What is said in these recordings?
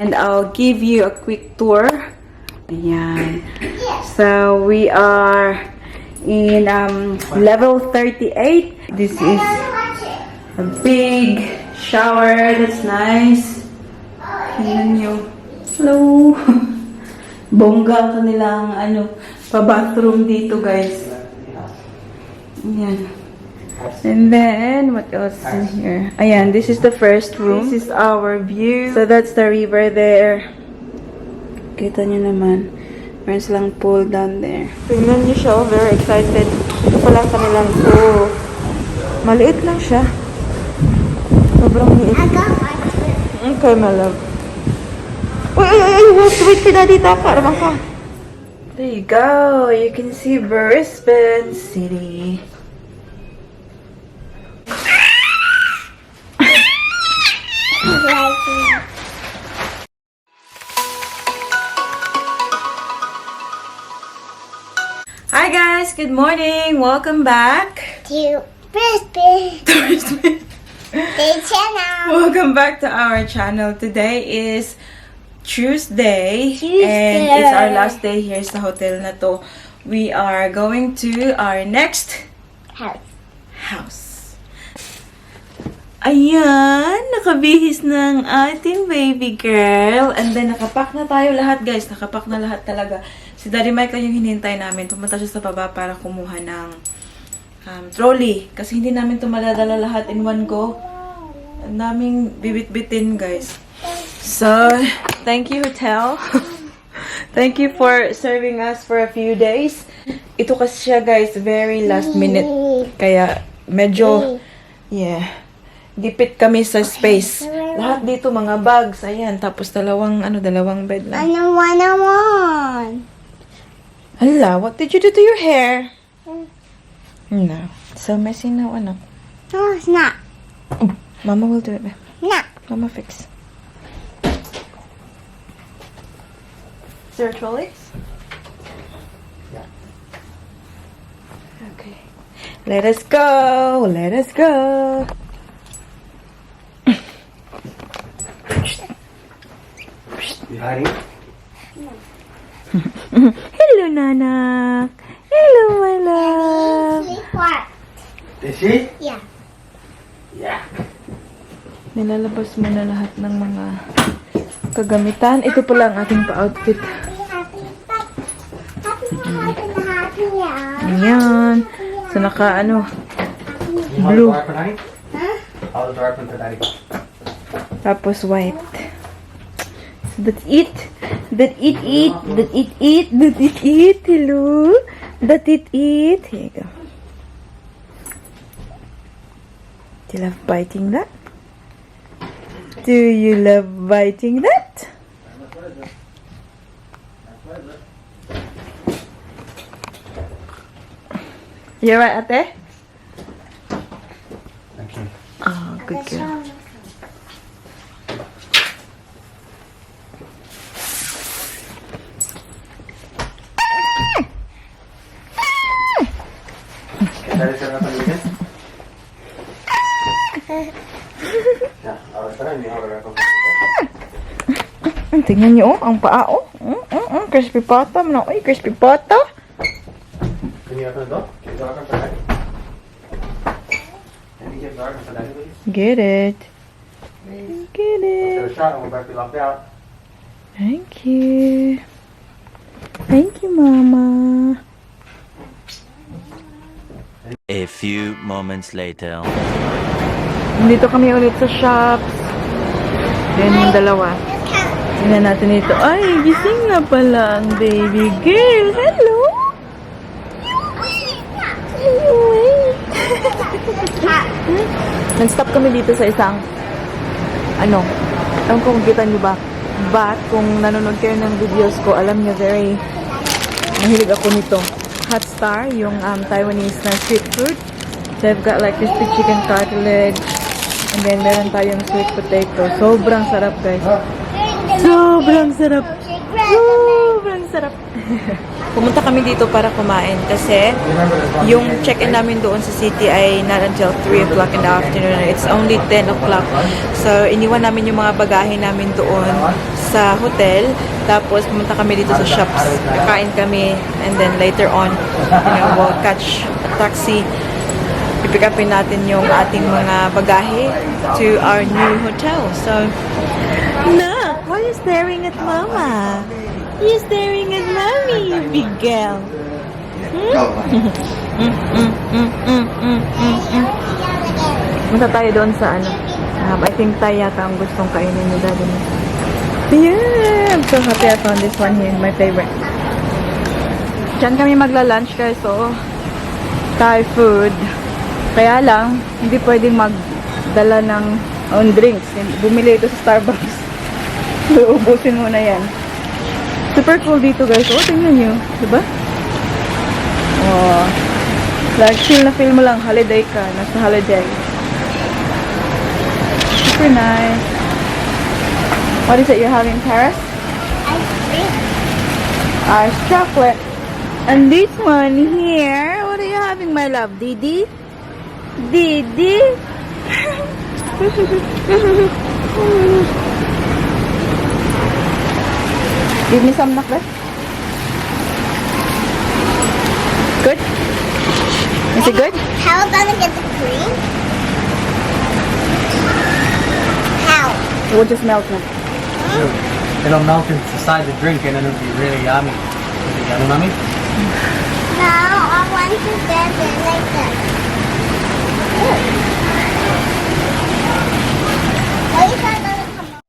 And I'll give you a quick tour. Ayan. So, we are in level 38. This is a big shower. That's nice. Tingnan nyo. Hello. Bongga kanilang pa-bathroom dito, guys. Ayan. And then, what else in here? Ayan, this is the first room. This is our view. So, that's the river there. Kita nyo naman. Meron silang pool down there. Tingnan nyo siya. Very excited. Ito pala kanilang pool. Maliit lang siya. Sobrang liit. Okay, my love. Uy, wait for daddy. Taka naman ka. There you go. You can see Brisbane City. Hi guys, good morning. Welcome back to Brisbane channel. Welcome back to our channel. Today is Tuesday, and it's our last day here sa hotel na to. We are going to our next house. Ayan, nakabihis ng ating baby girl. And then, nakapack na tayo lahat, guys. Nakapack na lahat talaga. Si Daddy Mike lang yung hinihintay namin. Pumunta siya sa baba para kumuha ng trolley. Kasi hindi namin ito madadala lahat in one go. Ang daming bibit-bitin, guys. So, thank you, hotel. Thank you for serving us for a few days. Ito kasi siya, guys, very last minute. Kaya, medyo, yeah, dipit kami sa space. Lahat dito, mga bags. Ayan, tapos dalawang bed lang. Hala, what did you do to your hair? No. So messy now, anak. No, it's not. Oh, Mama will do it. No. Mama fix. Is there a trolley? Yeah. Okay. Let us go. Let us go. You hiding? Hello, Nanak. Hello, my love. What? Is she? Yeah. Yeah. Nilalabas mo na lahat ng mga kagamitan. Ito pala ang ating pa-outfit. Happy. Ayan. So, naka blue. Hold the door open for daddy. Tapos white. So, that's it. That it. Hello. That it. Here you go. Do you love biting that? Do you love biting that? You right, Ate? Thank you. Oh, good girl. Daddy set up on the weekend? Yeah, I'll set up and you hold it up on the weekend. Tingnan niyo, ang paa, crispy pata. Uy, crispy pata. Can you open the door? Can you open for daddy? Can you get the door open for daddy, please? Get it. Get Let's get a it. shot and we'll both be locked out. Thank you. Thank you, Mama. A few moments later. Dito kami ulit sa shops. Then, yung dalawa. Tingnan natin ito. Ay, gising na pala ang baby girl. Hello? You wait. Nag-stop kami dito sa isang ewan ko kung kita nyo ba, but kung nanonood kayo ng videos ko, alam nyo, very mahilig ako nito. Hot Star, yung Taiwanese na street food. So I've got like crispy chicken cartilage, and then meron tayong sweet potato. Sobrang sarap, guys. Sobrang sarap. Sobrang sarap. pumunta kami dito para kumain kasi yung check-in namin doon sa city ay not until 3 o'clock in the afternoon. It's only 10 o'clock. So, iniwan namin yung mga bagahe namin doon sa hotel. Tapos, pumunta kami dito sa shops. Kakain kami. And then, later on, we'll catch a taxi. Pipick upin natin yung ating mga bagahe to our new hotel. So, look! Why are you staring at Mama? You're staring at Mommy, you big girl. Punta tayo doon sa ano. I think tayo yata ang gustong kainin ni Daddy. Yeah! I'm so happy I found this one here. My favorite. Diyan kami magla-lunch guys. So, Thai food. Kaya lang, hindi pwedeng magdala ng own drinks. Bumili ito sa Starbucks. So, ubusin muna yan. Super cool dito guys. Oh, tingnan nyo. Diba? Oh. Like, chill na feel mo lang. Holiday ka. Nasa holiday. Super nice. What is it you're having, Paris? Ice cream. Ice chocolate. And this one here. What are you having, my love? Didi? Didi? Give me some necklace. Good? Is it good? How about I get the cream? How? It will just melt now. It'll melt inside the drink and it'll be really yummy. Is it yummy, mommy? No, I want to get it like that. Wait, I gotta come up.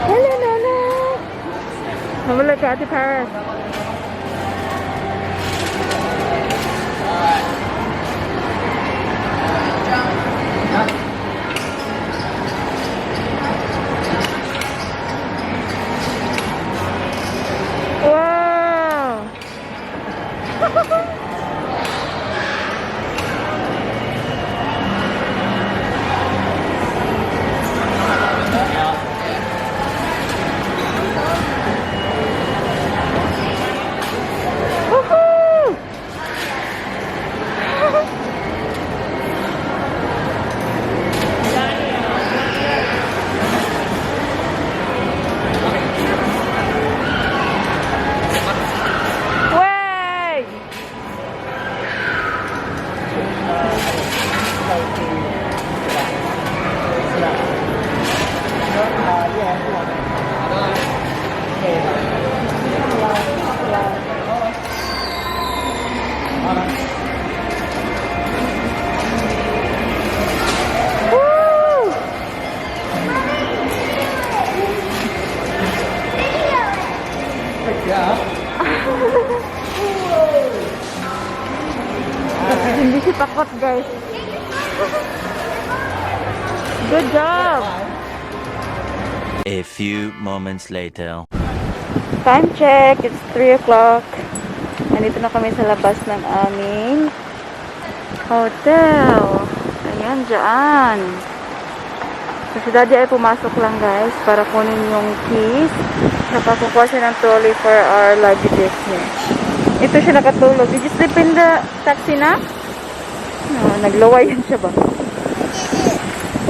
Hello, Nana. Have a look at the Paris. Wow. Woohoo! Way! Woo! Hindi si pakot, guys. Good job! A few moments later. Time check. It's 3 o'clock. Nandito na kami sa labas ng aming hotel. Ayan, dyan. So, si Daddy ay pumasok lang, guys, para kunin yung keys. Napakukuha siya ng trolley for our luggages niya. Ito siya nakatulog. Did you sleep in the taxi na? No, naglawayan siya ba?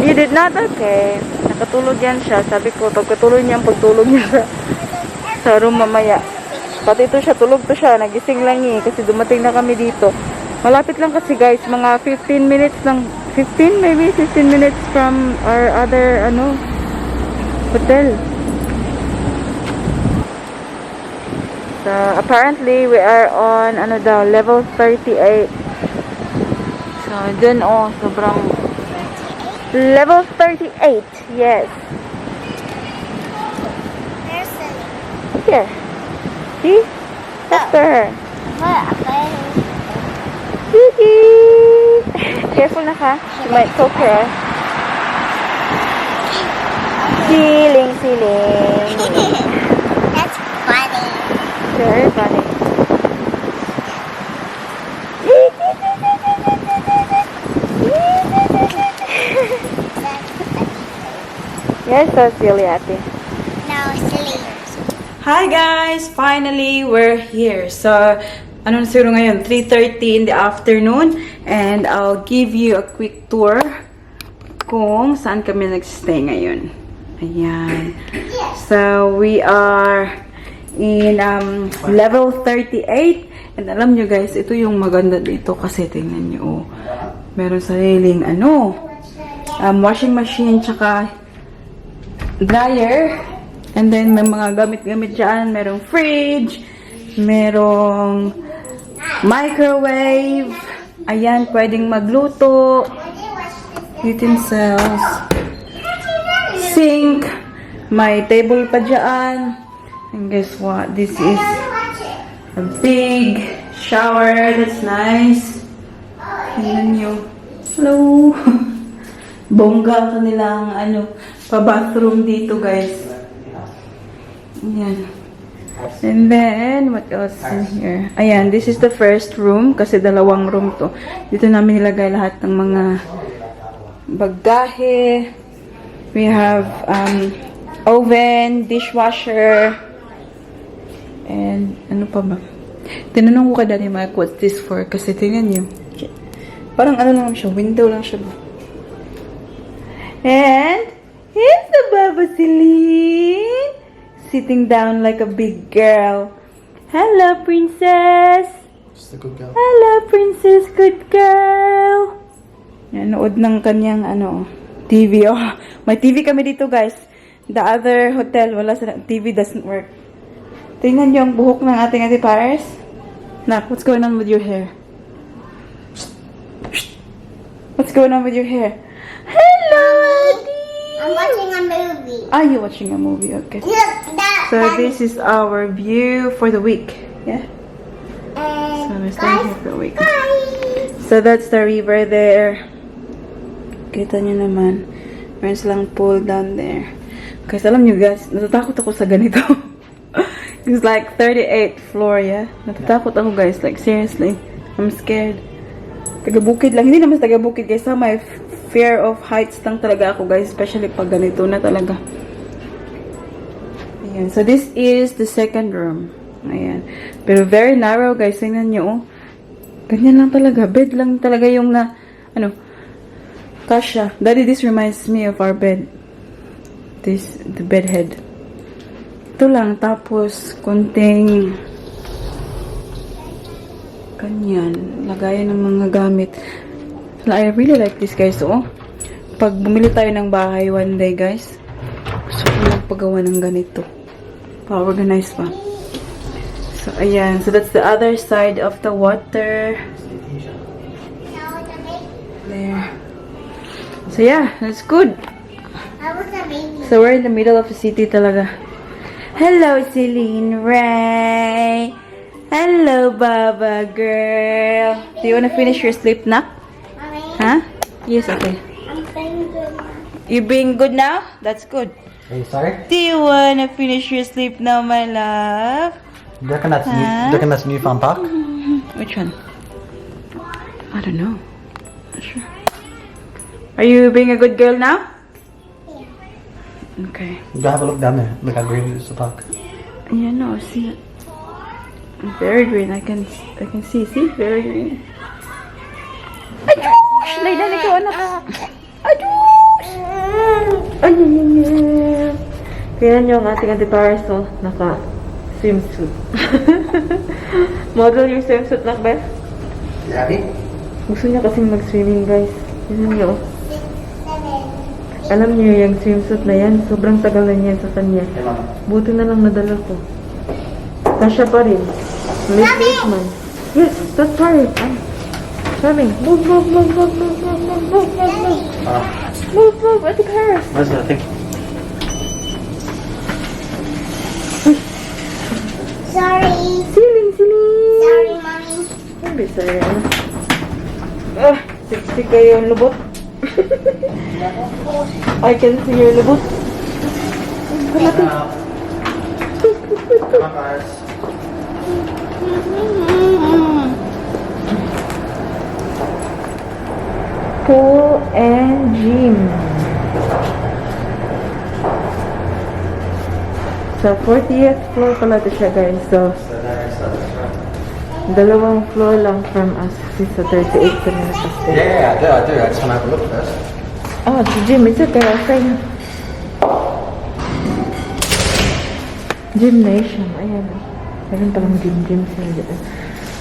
You did not? Okay. Nakatulog yan siya. Sabi ko, pagkatulog niya sa room mamaya. Pati ito siya, tulog to siya. Nagising lang kasi dumating na kami dito. Malapit lang kasi guys, mga 15 minutes lang. 15 minutes from our other, hotel. So, apparently, we are on, level 38. So, dun, sobrang... Level 38, yes. There's a... Here. See? After her. Kiki! Careful na ka. She might choke her. Siling. That's funny. Very funny. You're so silly, Ate. No, silly. Hi guys! Finally, we're here. So, ano na siguro ngayon? 3:30 in the afternoon. And I'll give you a quick tour kung saan kami nag-stay ngayon. Ayan. So, we are in level 38. And alam nyo guys, ito yung maganda dito kasi tingnan nyo. Meron sariling washing machine tsaka dryer. And then, may mga gamit-gamit dyan. Merong fridge. Merong microwave. Ayan, pwedeng magluto. Utensils. Sink. May table pa dyan. And guess what? This is a big shower. That's nice. Tingnan nyo. Hello. Bongga kanilang pa-bathroom dito, guys. Ayan. And then, what else in here? Ayan, this is the first room kasi dalawang room to. Dito namin nilagay lahat ng mga bagahe. We have oven, dishwasher, and ano pa ba? Tinanong ko kay Daddy Mike, what's this for? Kasi tingnan nyo. Parang lang siya, window lang siya ba? And, here's the Baba Celine. Sitting down like a big girl. Hello, princess. Just a good girl. Hello, princess, good girl. Yan, nood ng kanyang TV. Oh, may TV kami dito, guys. The other hotel, wala sa TV, doesn't work. Tingnan niyo ang buhok ng ating Ate Paris. Nak, what's going on with your hair? What's going on with your hair? Hello, Ate. I'm watching a movie. Are you watching a movie? Okay. Look, So this is our view for the week. Yeah. And So we're staying here for a week. bye. So that's the river there. Kita nyo naman. Meron silang pool down there. Guys, alam nyo guys, natatakot ako sa ganito. It's like 38th floor, yeah? Natatakot ako guys, like seriously. I'm scared. Taga-bukid lang. Hindi naman taga-bukid guys. May fear of heights lang talaga ako guys. Especially pag ganito na talaga. Ayan. So this is the second room. Ayan. Pero very narrow guys. Tingnan nyo oh. Ganyan lang talaga. Bed lang talaga yung kasha. Daddy, this reminds me of our bed. The bed head. Ito lang. Tapos, konting ganyan. Lagayan ng mga gamit. I really like this guys. Oh. Pag bumili tayo ng bahay one day guys, gusto ko magpagawa ng ganito. Pa-organize pa. So, ayan. So, that's the other side of the water. There. So, yeah. That's good. That was a baby. So, we're in the middle of the city talaga. Hello, Celine Ray. Hello, Baba girl. Do you want to finish your sleep nap? Mommy, Huh? Yes, okay. I'm feeling good now. You being good now? That's good. Are you sorry? Do you want to finish your sleep now, my love? Do you reckon that's Huh? do you reckon that's Newfound Park? Which one? I don't know. Not sure. Are you being a good girl now? Okay. Go have a look down there. Look how green it is, the park. Yeah, no, see it. Very green. I can see. See? Very green. Adush! Lay down ikaw, anak. Adush! Tingnan nyo ang ating anti-parasol. Naka-swimsuit. Model yung swimsuit na, Beth. You happy? Gusto niya kasing mag-swimming, guys. Tingnan nyo. Alam niyo yung swimsuit na yan, sobrang tagal na niyan sa kanya. Hey, Mama. Buti na lang nadala ko. Kasya pa rin. Late this month. Yes, that's right. Swimming. Move, move, move, move, move, move, move, move, move, move. Move, move, I think hers. Where's the thing? Sorry. Ceiling, ceiling. Sorry, mommy. Hindi, sorry. Siksik kayo yung lubot. I can see your lubot. Kalapit. Come on, guys. Pool and gym. Sa 40th floor pala ito siya, guys. So, So there's right. dalawang floor lang from us. Kasi sa 38 kami nakastay. Yeah, I do. I just want to have a look first. Oh, the gym. It's okay. I'll say. Gymnasium. Ayan. Meron palang gym sila dito.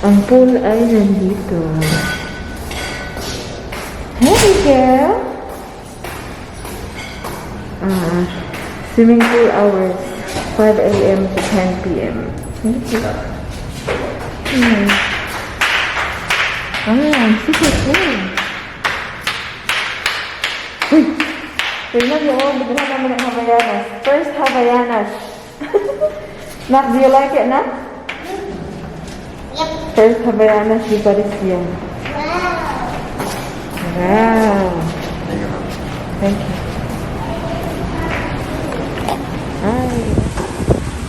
Ang pool ay nandito. Hey, girl! Swimming pool hours. 5 a.m. to 10 p.m. Super cool. Uy! Tingnan niyo, bigla namin ang Havaianas. First Havaianas. Nak, do you like it, Nak? Yep. First Havaianas di Paris yan. Wow. Thank you. Ay.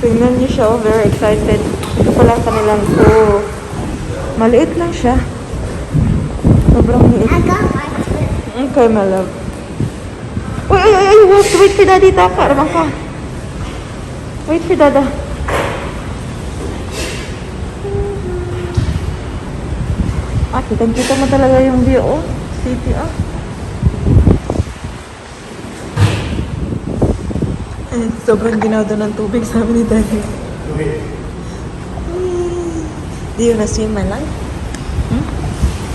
Tingnan niyo siya, oh, very excited. Ito pala ang kanilang pool. Maliit lang siya. Sobrang liit. I got my foot. Okay, my love. Uy, wait for Daddy, taka. Naman ka. Wait for Dada. Kitang-kita mo talaga yung view, oh. City, oh. Sobrang ginawa doon ng tubig, sabi ni Daddy. Do you wanna swim, my life?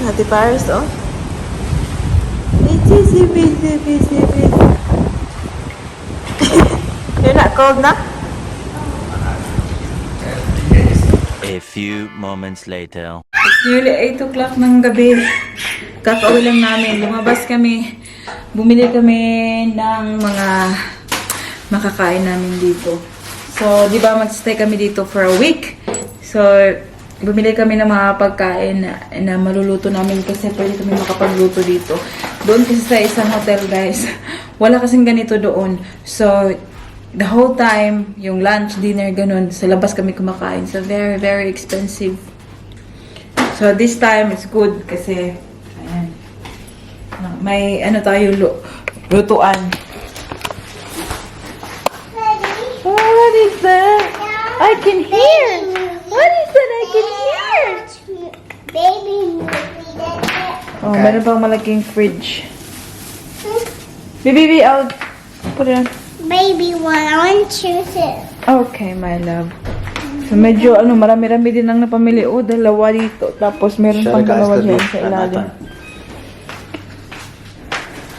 Ate Paris, oh. Busy. You're not cold na? A few moments later. It's nearly 8 o'clock ng gabi. Kakauwi lang namin. Lumabas kami. Bumili kami ng mga makakain namin dito. So, di ba mag-stay kami dito for a week? So, bumili kami ng mga pagkain na maluluto namin kasi pwede kami makapagluto dito. Doon kasi sa isang hotel, guys. Wala kasing ganito doon. So, the whole time, yung lunch, dinner, ganun, sa labas kami kumakain. So, very, very expensive. So, this time, it's good kasi, ayan, may, tayo, lutuan. What is that? I can hear! What is that? I can hear! Baby movie, that's it. Oh, meron pang malaking fridge. Baby, I'll put it on. Baby one, I want to choose it. Okay, my love. So, medyo, marami-rami din ang napamili. Oh, dalawa dito. Tapos, meron pang dalawa dyan sa ilalim.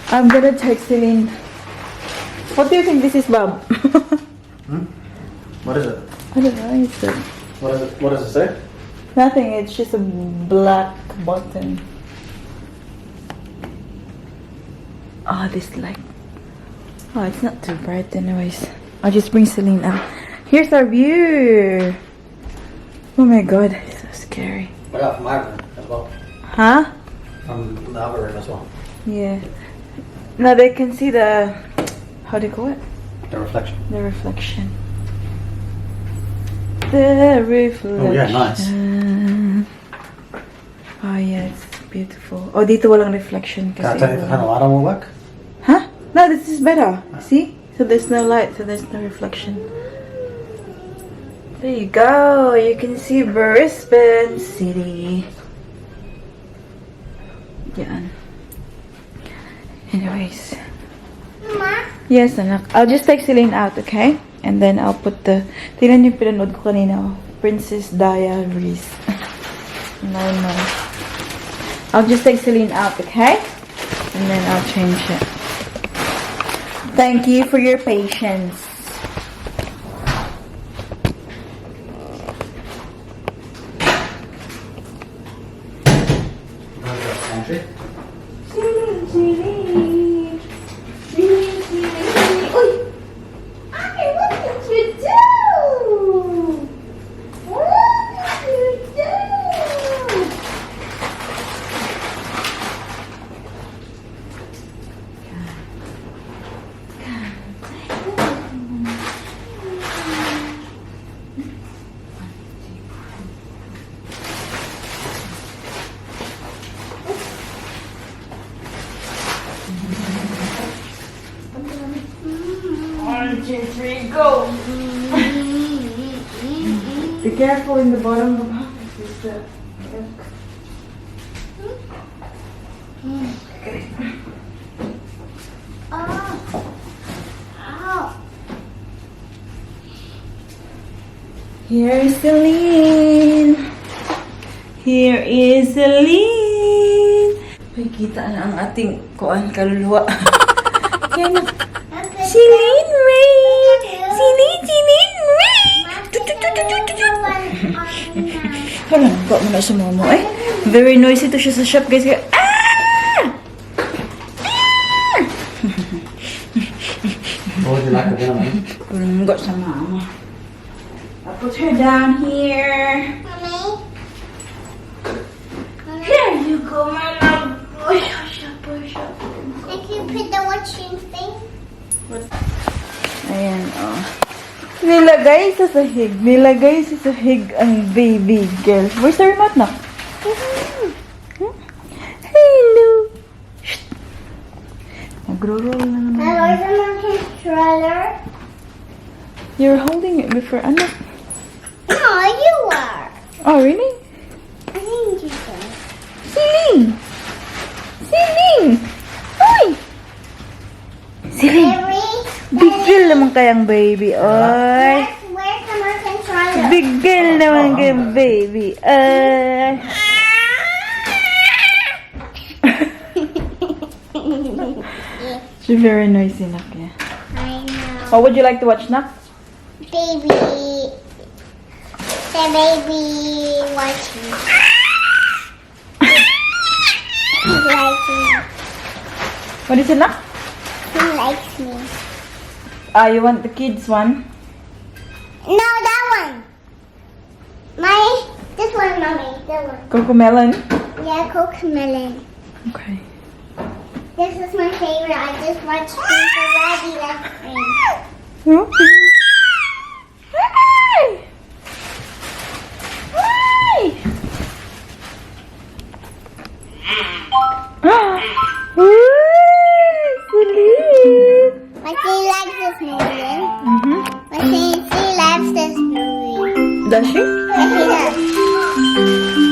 I'm gonna text Celine. What do you think this is, Bob? What is it? I don't know. It's a, What does it say? nothing. It's just a black button. Oh, this light. Oh, it's not too bright anyways. I'll just bring Celine out. Here's our view. Oh my god, it's so scary. What about from my room as well? Huh? From the other room as well. Yeah. Now they can see the, how do you call it? The reflection. The reflection. The reflection. Oh yeah, nice. Oh yeah, it's beautiful. Oh, dito walang reflection Can I kasi. tell you if the kind of light on will work? Huh? No, this is better. See? So there's no light, so there's no reflection. There you go. You can see Brisbane City. Yan. Anyways. Mama, Yes, anak. I'll just take Celine out, okay? And then I'll put the... Tingnan yung pinanood ko kanina. Oh. Princess Diaries. 9 months. I'll just take Celine out, okay? And then I'll change it. Thank you for your patience. Pantry. Celine, Celine. Celine, Celine. Uy! Ay, what did you do? What did you do? One, two, three, go! Be careful in the bottom of the pocket. Is the milk. Oh. Ow. Here is Celine. Here is Celine. May kita na ang ating kuan kaluluwa. Yan na. Celine Ray! Celine, Celine Ray! Hala, baka mo na sa mama eh. Very noisy to siya sa shop, guys. Ah! What would you like to do, man? Kulunggo sa mama. I'll put her down here. Mommy? Here you go, my love. Push up, push up. Can you put the watching thing? Ayan, oh. Nilagay sa sahig. Nilagay sa sahig ang baby girl. Where's the remote na? Hmm? Hello. Shh. Nagro-roll na naman. Where's the monkey controller? You're holding it before, ano? No, you are. Oh, really? I think you did. Celine! Celine! Uy! Celine! Big girl naman kayang baby, oy! Where's the monkey controller? Big girl naman kayang baby, oy! She's very noisy, Nak. Yeah. I know. What would you like to watch, Nak? Baby. The baby watching. He likes me. What is it, Nak? He likes me. You want the kids one? No, that one. This one, mommy. That one. Cocomelon? Yeah, Cocomelon. Okay. This is my favorite. I just watched this already last time. Huh? Hi! Hi! Celine! But she likes this movie. Mm-hmm. But she loves this movie. Does she? Yes, she does.